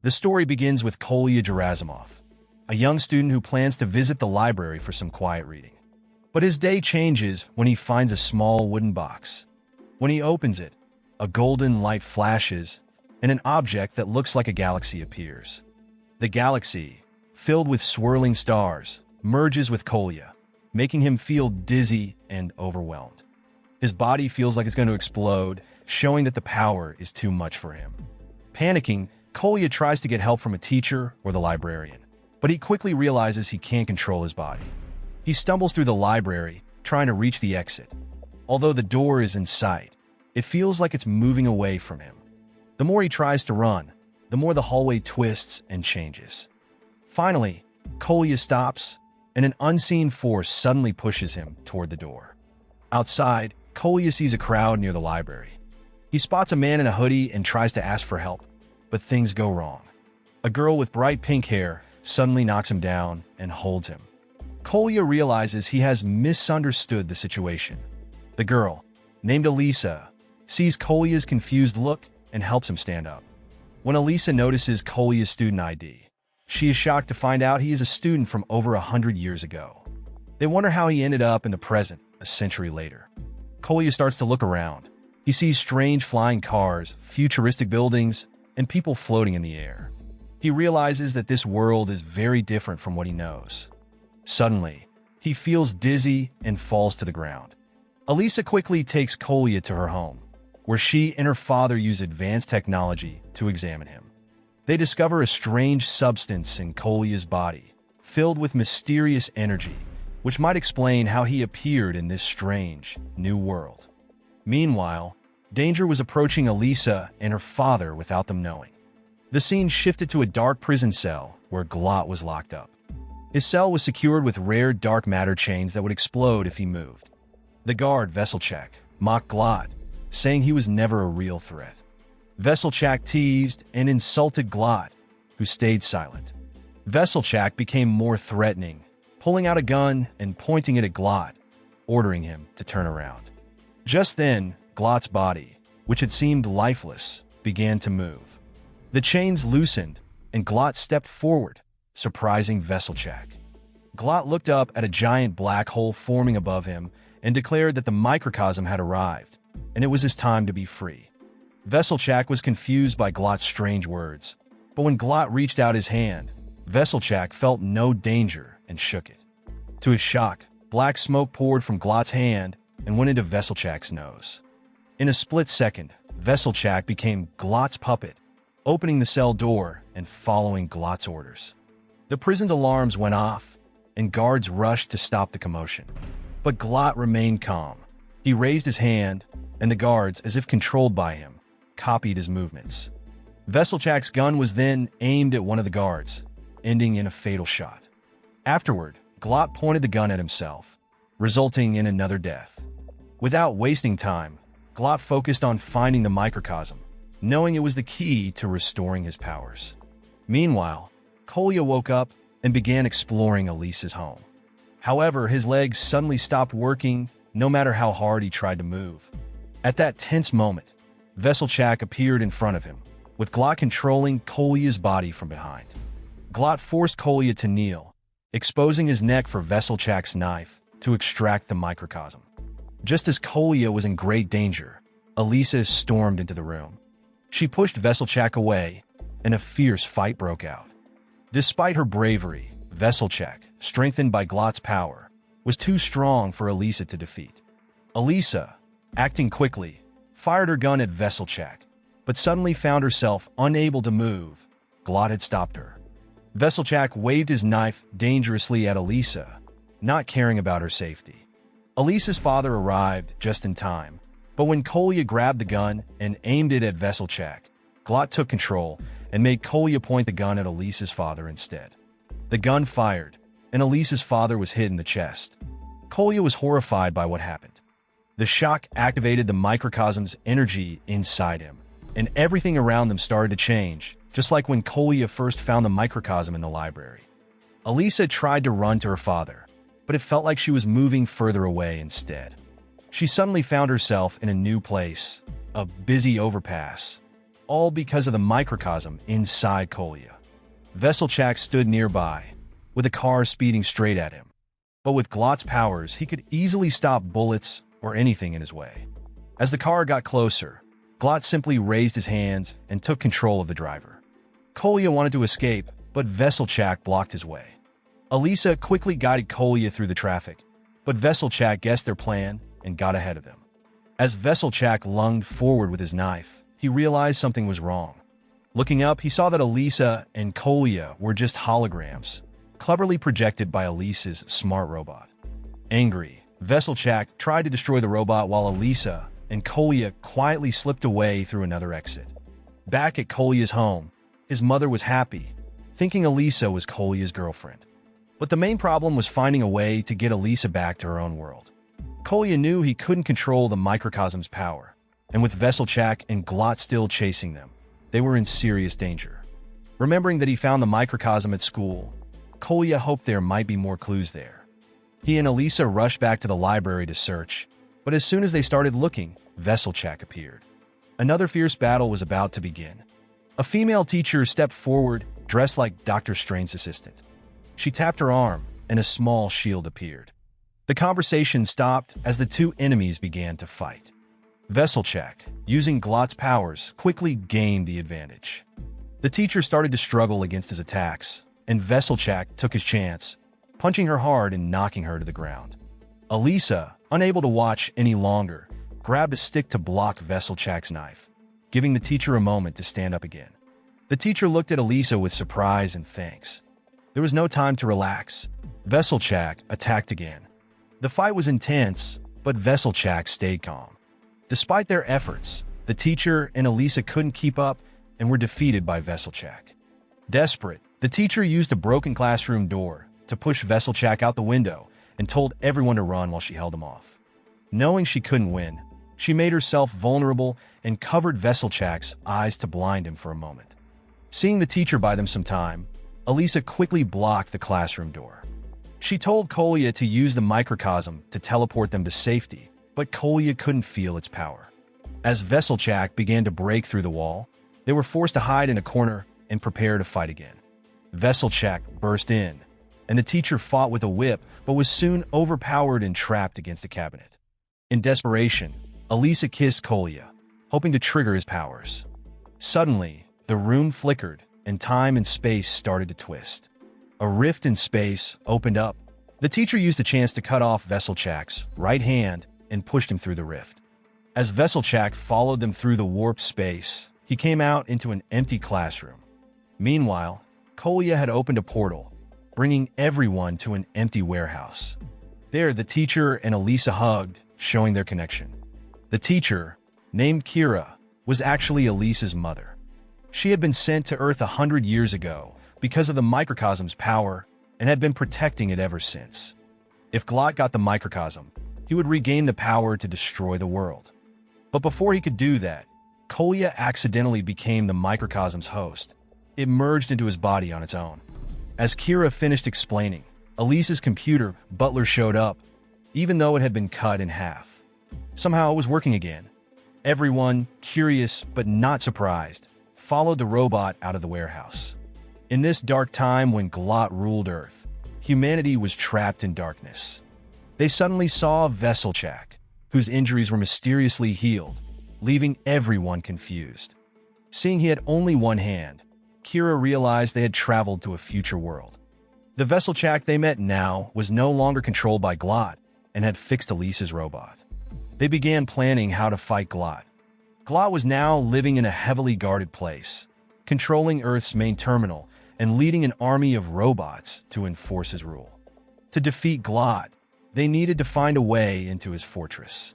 The story begins with Kolya Gerasimov, a young student who plans to visit the library for some quiet reading. But his day changes when he finds a small wooden box. When he opens it, a golden light flashes, and an object that looks like a galaxy appears. The galaxy, filled with swirling stars, merges with Kolya, making him feel dizzy and overwhelmed. His body feels like it's going to explode, showing that the power is too much for him. Panicking, Kolya tries to get help from a teacher or the librarian, but he quickly realizes he can't control his body. He stumbles through the library, trying to reach the exit. Although the door is in sight, it feels like it's moving away from him. The more he tries to run, the more the hallway twists and changes. Finally, Kolya stops, and an unseen force suddenly pushes him toward the door. Outside, Kolya sees a crowd near the library. He spots a man in a hoodie and tries to ask for help, but things go wrong. A girl with bright pink hair suddenly knocks him down and holds him. Kolya realizes he has misunderstood the situation. The girl, named Alisa, sees Kolya's confused look and helps him stand up. When Alisa notices Kolya's student ID, she is shocked to find out he is a student from over 100 years ago. They wonder how he ended up in the present a century later. Kolya starts to look around. He sees strange flying cars, futuristic buildings, and people floating in the air. He realizes that this world is very different from what he knows. Suddenly, he feels dizzy and falls to the ground. Alisa quickly takes Kolya to her home, where she and her father use advanced technology to examine him. They discover a strange substance in Kolya's body, filled with mysterious energy, which might explain how he appeared in this strange, new world. Meanwhile, danger was approaching Alisa and her father without them knowing. The scene shifted to a dark prison cell where Glott was locked up. His cell was secured with rare dark matter chains that would explode if he moved. The guard, Veselchak, mocked Glott, saying he was never a real threat. Veselchak teased and insulted Glott, who stayed silent. Veselchak became more threatening, pulling out a gun and pointing it at Glott, ordering him to turn around. Just then, Glott's body, which had seemed lifeless, began to move. The chains loosened, and Glott stepped forward, surprising Veselchak. Glott looked up at a giant black hole forming above him and declared that the microcosm had arrived, and it was his time to be free. Veselchak was confused by Glott's strange words, but when Glott reached out his hand, Veselchak felt no danger and shook it. To his shock, black smoke poured from Glott's hand and went into Veselchak's nose. In a split second, Veselchak became Glott's puppet, opening the cell door and following Glott's orders. The prison's alarms went off, and guards rushed to stop the commotion. But Glott remained calm. He raised his hand, and the guards, as if controlled by him, copied his movements. Veselchak's gun was then aimed at one of the guards, ending in a fatal shot. Afterward, Glott pointed the gun at himself, resulting in another death. Without wasting time, Glott focused on finding the microcosm, knowing it was the key to restoring his powers. Meanwhile, Kolya woke up and began exploring Alisa's home. However, his legs suddenly stopped working, no matter how hard he tried to move. At that tense moment, Veselchak appeared in front of him, with Glott controlling Kolya's body from behind. Glott forced Kolya to kneel, exposing his neck for Veselchak's knife to extract the microcosm. Just as Kolya was in great danger, Alisa stormed into the room. She pushed Veselchak away, and a fierce fight broke out. Despite her bravery, Veselchak, strengthened by Glott's power, was too strong for Alisa to defeat. Alisa, acting quickly, fired her gun at Veselchak, but suddenly found herself unable to move. Glott had stopped her. Veselchak waved his knife dangerously at Alisa, not caring about her safety. Alisa's father arrived just in time, but when Kolya grabbed the gun and aimed it at Veselchak, Glott took control and made Kolya point the gun at Alisa's father instead. The gun fired, and Alisa's father was hit in the chest. Kolya was horrified by what happened. The shock activated the microcosm's energy inside him, and everything around them started to change, just like when Kolya first found the microcosm in the library. Alisa tried to run to her father, but it felt like she was moving further away instead. She suddenly found herself in a new place, a busy overpass. all because of the microcosm inside Kolya. Veselchak stood nearby, with a car speeding straight at him. But with Glott's powers, he could easily stop bullets or anything in his way. As the car got closer, Glott simply raised his hands and took control of the driver. Kolya wanted to escape, but Veselchak blocked his way. Alisa quickly guided Kolya through the traffic, but Veselchak guessed their plan and got ahead of them. As Veselchak lunged forward with his knife, he realized something was wrong. Looking up, he saw that Alisa and Kolya were just holograms, cleverly projected by Alisa's smart robot. Angry, Veselchak tried to destroy the robot while Alisa and Kolya quietly slipped away through another exit. Back at Kolya's home, his mother was happy, thinking Alisa was Kolya's girlfriend. But the main problem was finding a way to get Alisa back to her own world. Kolya knew he couldn't control the microcosm's power, and with Veselchak and Glott still chasing them, they were in serious danger. Remembering that he found the microcosm at school, Kolya hoped there might be more clues there. He and Alisa rushed back to the library to search, but as soon as they started looking, Veselchak appeared. Another fierce battle was about to begin. A female teacher stepped forward, dressed like Dr. Strange's assistant. She tapped her arm, and a small shield appeared. The conversation stopped as the two enemies began to fight. Veselchak, using Glott's powers, quickly gained the advantage. The teacher started to struggle against his attacks, and Veselchak took his chance, punching her hard and knocking her to the ground. Alisa, unable to watch any longer, grabbed a stick to block Veselchak's knife, giving the teacher a moment to stand up again. The teacher looked at Alisa with surprise and thanks. There was no time to relax. Veselchak attacked again. The fight was intense, but Veselchak stayed calm. Despite their efforts, the teacher and Alisa couldn't keep up and were defeated by Veselchak. Desperate, the teacher used a broken classroom door to push Veselchak out the window and told everyone to run while she held him off. Knowing she couldn't win, she made herself vulnerable and covered Veselchak's eyes to blind him for a moment. Seeing the teacher buy them some time, Alisa quickly blocked the classroom door. She told Kolya to use the microcosm to teleport them to safety, but Kolya couldn't feel its power. As Veselchak began to break through the wall, they were forced to hide in a corner and prepare to fight again. Veselchak burst in, and the teacher fought with a whip but was soon overpowered and trapped against a cabinet. In desperation, Alisa kissed Kolya, hoping to trigger his powers. Suddenly, the room flickered, and time and space started to twist. A rift in space opened up. The teacher used the chance to cut off Veselchak's right hand and pushed him through the rift. As Veselchak followed them through the warped space, he came out into an empty classroom. Meanwhile, Kolya had opened a portal, bringing everyone to an empty warehouse. There, the teacher and Alisa hugged, showing their connection. The teacher, named Kira, was actually Alisa's mother. She had been sent to Earth 100 years ago because of the microcosm's power and had been protecting it ever since. If Glott got the microcosm, he would regain the power to destroy the world. But before he could do that, Kolya accidentally became the microcosm's host. It merged into his body on its own. As Kira finished explaining, Alisa's computer butler showed up, even though it had been cut in half. Somehow it was working again. Everyone, curious but not surprised, followed the robot out of the warehouse. In this dark time when Glott ruled Earth, humanity was trapped in darkness. They suddenly saw Veselchak, whose injuries were mysteriously healed, leaving everyone confused. Seeing he had only one hand, Kira realized they had traveled to a future world. The Veselchak they met now was no longer controlled by Glott and had fixed Alisa's robot. They began planning how to fight Glott. Glott was now living in a heavily guarded place, controlling Earth's main terminal and leading an army of robots to enforce his rule. To defeat Glott, they needed to find a way into his fortress.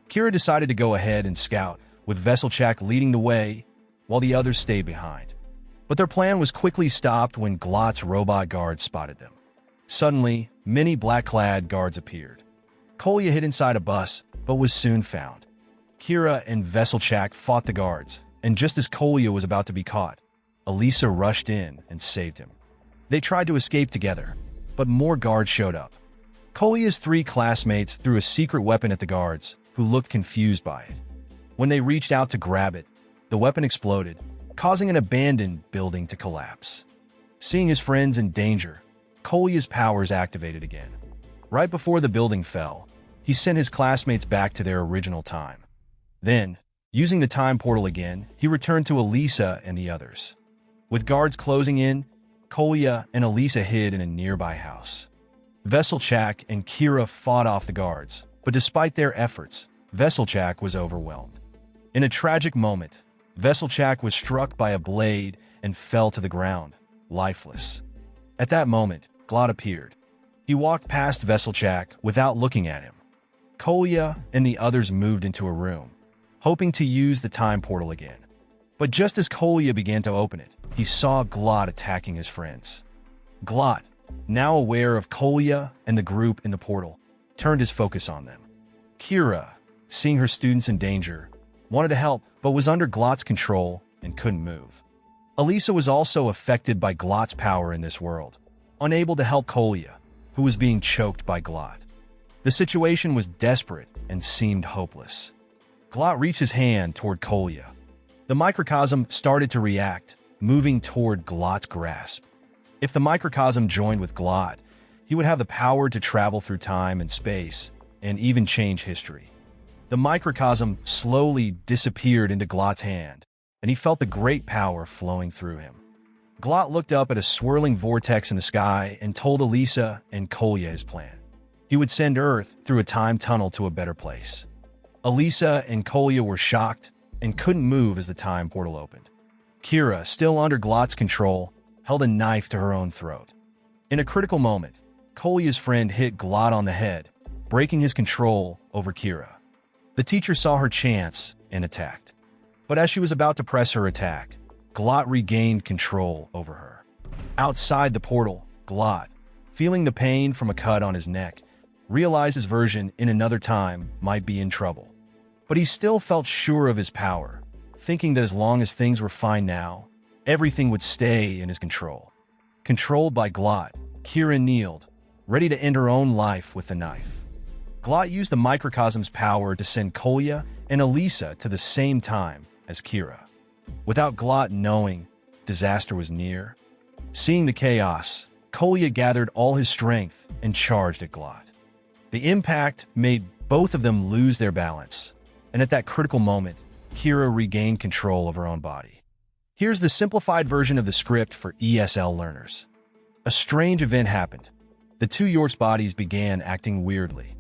Kira decided to go ahead and scout, with Veselchak leading the way while the others stayed behind. But their plan was quickly stopped when Glott's robot guards spotted them. Suddenly, many black-clad guards appeared. Kolya hid inside a bus, but was soon found. Kira and Veselchak fought the guards, and just as Kolya was about to be caught, Alisa rushed in and saved him. They tried to escape together, but more guards showed up. Kolya's 3 classmates threw a secret weapon at the guards, who looked confused by it. When they reached out to grab it, the weapon exploded, causing an abandoned building to collapse. Seeing his friends in danger, Kolya's powers activated again. Right before the building fell, he sent his classmates back to their original time. Then, using the time portal again, he returned to Alisa and the others. With guards closing in, Kolya and Alisa hid in a nearby house. Veselchak and Kira fought off the guards, but despite their efforts, Veselchak was overwhelmed. In a tragic moment, Veselchak was struck by a blade and fell to the ground, lifeless. At that moment, Glott appeared. He walked past Veselchak without looking at him. Kolya and the others moved into a room, hoping to use the time portal again. But just as Kolya began to open it, he saw Glott attacking his friends. Glott, now aware of Kolya and the group in the portal, turned his focus on them. Kira, seeing her students in danger, wanted to help but was under Glott's control and couldn't move. Alisa was also affected by Glott's power in this world, unable to help Kolya, who was being choked by Glott. The situation was desperate and seemed hopeless. Glott reached his hand toward Kolya. The microcosm started to react, moving toward Glott's grasp. If the microcosm joined with Glott, he would have the power to travel through time and space, and even change history. The microcosm slowly disappeared into Glott's hand, and he felt the great power flowing through him. Glott looked up at a swirling vortex in the sky and told Alisa and Kolya his plan. He would send Earth through a time tunnel to a better place. Alisa and Kolya were shocked and couldn't move as the time portal opened. Kira, still under Glott's control, held a knife to her own throat. In a critical moment, Kolya's friend hit Glott on the head, breaking his control over Kira. The teacher saw her chance and attacked. But as she was about to press her attack, Glott regained control over her. Outside the portal, Glott, feeling the pain from a cut on his neck, realized his version in another time might be in trouble. But he still felt sure of his power, thinking that as long as things were fine now, everything would stay in his control. Controlled by Glott, Kira kneeled, ready to end her own life with the knife. Glott used the microcosm's power to send Kolya and Alisa to the same time as Kira. Without Glott knowing, disaster was near. Seeing the chaos, Kolya gathered all his strength and charged at Glott. The impact made both of them lose their balance, and at that critical moment, Kira regained control of her own body. Here's the simplified version of the script for ESL learners. A strange event happened. The two York's bodies began acting weirdly.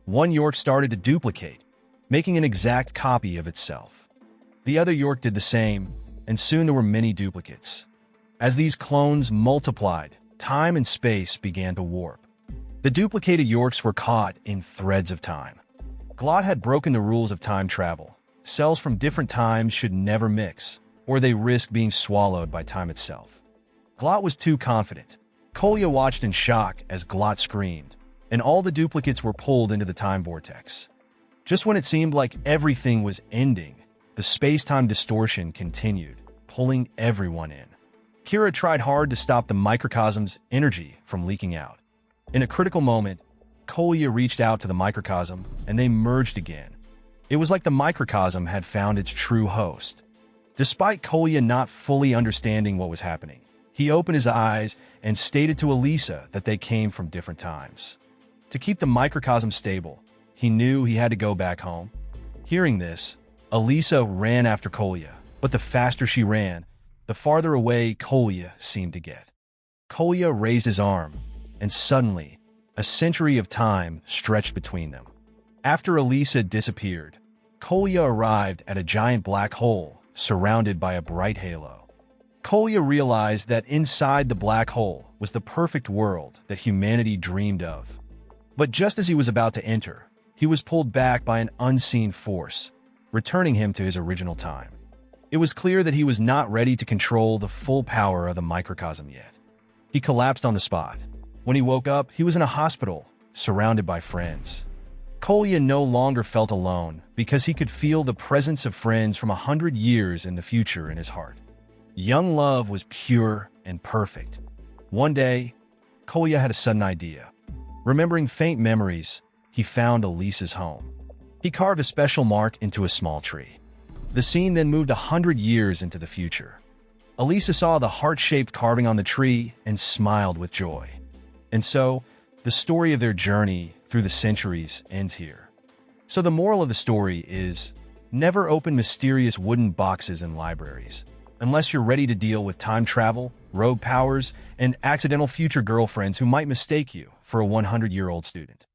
One York started to duplicate, making an exact copy of itself. The other York did the same, and soon there were many duplicates. As these clones multiplied, time and space began to warp. The duplicated Yorks were caught in threads of time. Glott had broken the rules of time travel. Cells from different times should never mix, or they risk being swallowed by time itself. Glott was too confident. Kolya watched in shock as Glott screamed, and all the duplicates were pulled into the time vortex. Just when it seemed like everything was ending, the space-time distortion continued, pulling everyone in. Kira tried hard to stop the microcosm's energy from leaking out. In a critical moment, Kolya reached out to the microcosm, and they merged again. It was like the microcosm had found its true host. Despite Kolya not fully understanding what was happening, he opened his eyes and stated to Alisa that they came from different times. To keep the microcosm stable, he knew he had to go back home. Hearing this, Alisa ran after Kolya, but the faster she ran, the farther away Kolya seemed to get. Kolya raised his arm, and suddenly, a century of time stretched between them. After Alisa disappeared, Kolya arrived at a giant black hole surrounded by a bright halo. Kolya realized that inside the black hole was the perfect world that humanity dreamed of. But just as he was about to enter, he was pulled back by an unseen force, returning him to his original time. It was clear that he was not ready to control the full power of the microcosm yet. He collapsed on the spot. When he woke up, he was in a hospital, surrounded by friends. Kolya no longer felt alone because he could feel the presence of friends from 100 years in the future in his heart. Young love was pure and perfect. One day, Kolya had a sudden idea. Remembering faint memories, he found Alisa's home. He carved a special mark into a small tree. The scene then moved 100 years into the future. Alisa saw the heart-shaped carving on the tree and smiled with joy. And so, the story of their journey through the centuries ends here. So the moral of the story is, never open mysterious wooden boxes in libraries, unless you're ready to deal with time travel, rogue powers, and accidental future girlfriends who might mistake you for a 100-year-old student.